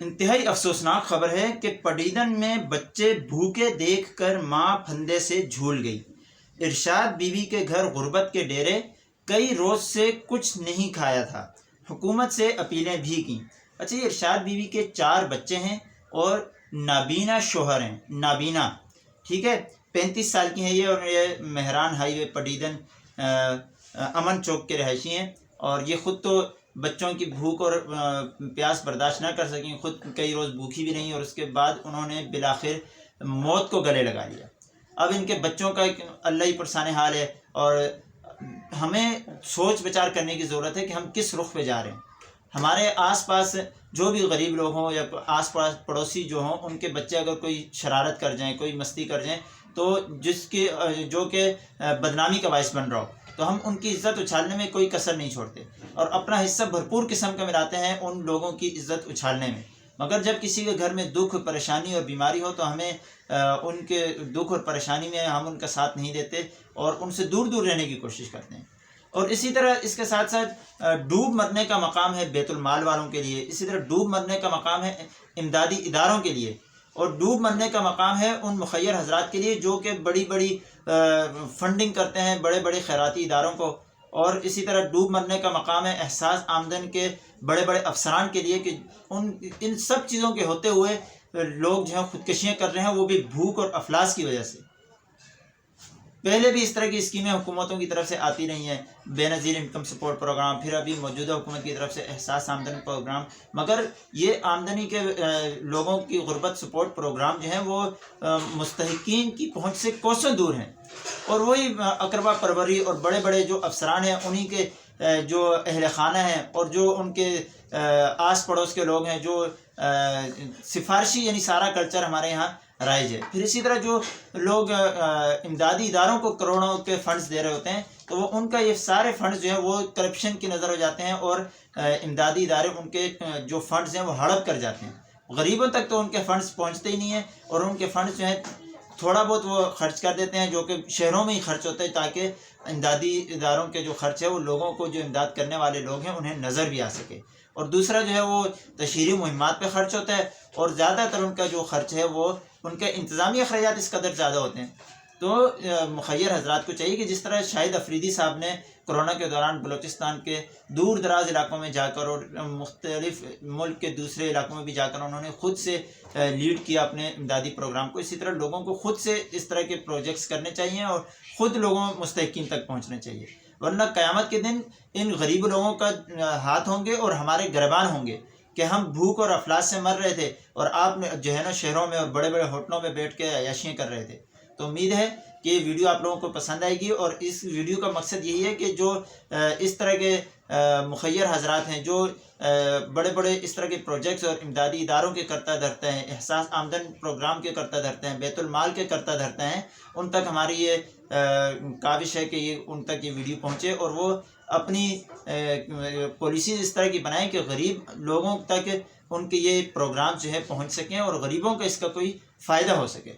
انتہائی افسوسناک خبر ہے کہ پٹیدن میں بچے بھوکے دیکھ کر ماں پھندے سے جھول گئی۔ ارشاد بی بی کے گھر غربت کے ڈیرے، کئی روز سے کچھ نہیں کھایا تھا، حکومت سے اپیلیں بھی کیں۔ اچھا، یہ ارشاد بی بی کے 4 بچے ہیں اور نابینا شوہر ہیں، نابینا، ٹھیک ہے، 35 سال کی ہیں یہ، اور یہ مہران ہائی وے پٹیدن امن چوک کے رہائشی ہیں، اور یہ خود تو بچوں کی بھوک اور پیاس برداشت نہ کر سکیں، خود کئی روز بھوکی بھی نہیں، اور اس کے بعد انہوں نے بالآخر موت کو گلے لگا لیا۔ اب ان کے بچوں کا اللہ ہی پرسان حال ہے، اور ہمیں سوچ بچار کرنے کی ضرورت ہے کہ ہم کس رخ پہ جا رہے ہیں۔ ہمارے آس پاس جو بھی غریب لوگ ہوں یا آس پاس پڑوسی جو ہوں، ان کے بچے اگر کوئی شرارت کر جائیں، کوئی مستی کر جائیں، تو جو کہ بدنامی کا باعث بن رہا ہو، تو ہم ان کی عزت اچھالنے میں کوئی کسر نہیں چھوڑتے، اور اپنا حصہ بھرپور قسم کا ملاتے ہیں ان لوگوں کی عزت اچھالنے میں۔ مگر جب کسی کے گھر میں دکھ، پریشانی اور بیماری ہو، تو ہمیں ان کے دکھ اور پریشانی میں ہم ان کا ساتھ نہیں دیتے، اور ان سے دور دور رہنے کی کوشش کرتے ہیں۔ اور اسی طرح اس کے ساتھ ساتھ ڈوب مرنے کا مقام ہے بیت المال والوں کے لیے، اسی طرح ڈوب مرنے کا مقام ہے امدادی اداروں کے لیے، اور ڈوب مرنے کا مقام ہے ان مخیر حضرات کے لیے جو کہ بڑی بڑی فنڈنگ کرتے ہیں بڑے بڑے خیراتی اداروں کو، اور اسی طرح ڈوب مرنے کا مقام ہے احساس آمدن کے بڑے بڑے افسران کے لیے کہ ان سب چیزوں کے ہوتے ہوئے لوگ جو ہیں خودکشیاں کر رہے ہیں، وہ بھی بھوک اور افلاس کی وجہ سے۔ پہلے بھی اس طرح کی اسکیمیں حکومتوں کی طرف سے آتی رہی ہیں، بے نظیر انکم سپورٹ پروگرام، پھر ابھی موجودہ حکومت کی طرف سے احساس آمدن پروگرام، مگر یہ آمدنی کے لوگوں کی غربت سپورٹ پروگرام جو ہیں وہ مستحقین کی پہنچ سے کوسوں دور ہیں، اور وہی اقربا پروری اور بڑے بڑے جو افسران ہیں، انہی کے جو اہل خانہ ہیں اور جو ان کے آس پڑوس کے لوگ ہیں، جو سفارشی، یعنی سارا کلچر ہمارے یہاں رائج ہے۔ پھر اسی طرح جو لوگ امدادی اداروں کو کروڑوں کے فنڈز دے رہے ہوتے ہیں، تو وہ ان کا یہ سارے فنڈز جو ہیں وہ کرپشن کی نظر ہو جاتے ہیں، اور امدادی ادارے ان کے جو فنڈز ہیں وہ ہڑپ کر جاتے ہیں، غریبوں تک تو ان کے فنڈز پہنچتے ہی نہیں ہیں، اور ان کے فنڈز جو ہیں تھوڑا بہت وہ خرچ کر دیتے ہیں، جو کہ شہروں میں ہی خرچ ہوتا ہے، تاکہ امدادی اداروں کے جو خرچ ہے وہ لوگوں کو، جو امداد کرنے والے لوگ ہیں، انہیں نظر بھی آ سکے۔ اور دوسرا جو ہے وہ تشہیری مہمات پہ خرچ ہوتا ہے، اور زیادہ تر ان کا جو خرچ ہے وہ ان کے انتظامی اخراجات اس قدر زیادہ ہوتے ہیں۔ تو مخیر حضرات کو چاہیے کہ جس طرح شاہد افریدی صاحب نے کرونا کے دوران بلوچستان کے دور دراز علاقوں میں جا کر اور مختلف ملک کے دوسرے علاقوں میں بھی جا کر انہوں نے خود سے لیڈ کیا اپنے امدادی پروگرام کو، اسی طرح لوگوں کو خود سے اس طرح کے پروجیکٹس کرنے چاہیے، اور خود لوگوں مستحقین تک پہنچنے چاہیے، ورنہ قیامت کے دن ان غریب لوگوں کا ہاتھ ہوں گے اور ہمارے گربان ہوں گے کہ ہم بھوک اور افلاس سے مر رہے تھے، اور آپ جو ہے نا شہروں میں اور بڑے بڑے ہوٹلوں میں بیٹھ کے عیاشیاں کر رہے تھے۔ تو امید ہے کہ یہ ویڈیو آپ لوگوں کو پسند آئے گی، اور اس ویڈیو کا مقصد یہی ہے کہ جو اس طرح کے مخیر حضرات ہیں، جو بڑے بڑے اس طرح کے پروجیکٹس اور امدادی اداروں کے کرتا دھرتا ہیں، احساس آمدن پروگرام کے کرتا دھرتا ہیں، بیت المال کے کرتا دھرتا ہیں، ان تک ہماری یہ کاوش ہے کہ ان تک یہ ویڈیو پہنچے، اور وہ اپنی پالیسیز اس طرح کی بنائیں کہ غریب لوگوں تک ان کے یہ پروگرام جو ہے پہنچ سکیں، اور غریبوں کا اس کا کوئی فائدہ ہو سکے۔